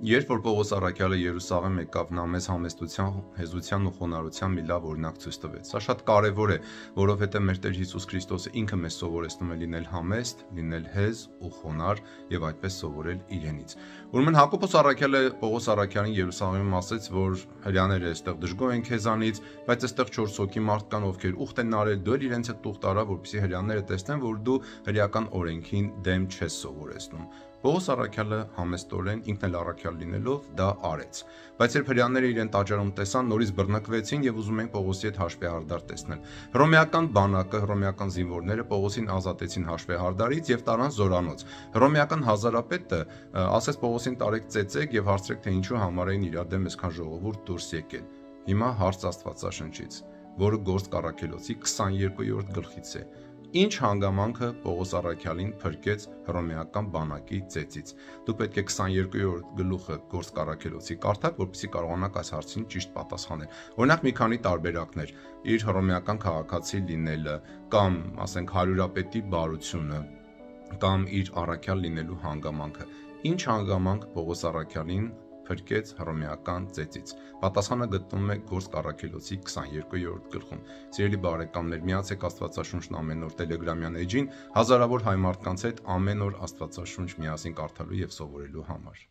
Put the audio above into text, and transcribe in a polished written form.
Երբ որ Պողոս առաքյալը Երուսաղեմ եկավ, նա մեզ համեստության, հեզության ու խոնարհության մի լավ օրինակ ցույց տվեց։ Սա շատ կարևոր է, որովհետև մեր Տեր Հիսուս Քրիստոսը ինքը մեզ սովորեցնում է լինել համեստ, լինել հեզ ու խոնարհ եւ այդպես սովորել իրենից։ Ուրեմն Հակոբոս առաքյալը Պողոս առաքյալին Երուսաղեմում ասեց, որ հрьяաները այստեղ դժգոհ են քեզանից, բայց այստեղ 4 հոգի մարդ կան, ովքեր ուխտ են արել, դու էլ իրենց հետ տուղ տարա, որպեսզի հрьяաները տեսնեն, որ դու հրեական օրենքին դեմ չես սովորեցնում։ Պողոս առաքյալը համեստորեն ինքն էլ առաքյալ լինելով դա արեց, բայց երբ հрьяաները իրեն տաճարում տեսան, նորից բռնկվեցին եւ ուզում էին Պողոսի հետ հաշվեհարդար տեսնել։ Հռոմեական բանակը, հռոմեական զինվորները Պողոսին ազատեցին հաշվեհարդարից եւ տարան զորանոց։ Հռոմեական հազարապետը ասեց Պողոսին տարեք ծեծեք եւ հարցրեք, թե ինչու համար էին իրար դեմ այսքան ժողովուրդ դուրս եկել։ Հիմա հարց Աստվածաշնչից, որը Գործք առաքելոցի 22-րդ գլխից է։ Ինչ հանգամանքը Պողոս առաքյալին փրկեց հռոմեական բանակի ծեծից։ Դու պետք է 22-րդ գլուխը Գործք առաքելոցի կարդաք, որպեսզի կարողանաք այս հարցին ճիշտ պատասխանել։ Օրինակ մի քանի տարբերակներ՝ իր հռոմեական քաղաքացի լինելը, կամ ասենք հարյուրապետի բարությունը, կամ իր առաքյալ լինելու հանգամանքը։ Ինչ հանգամանք Պողոս առաքյալին փրկեց հռոմեական ծեծից։ Պատասխանը գտնվում է Գործք առաքելոցի 22-րդ գլխում։ Սիրելի բարեկամներ, միացեք Աստվածաշունչն ամեն օր Telegram-յան էջին հազարավոր հայ մարդկանց հետ ամեն օր Աստվածաշունչ միասին կարդալու եւ սովորելու համար։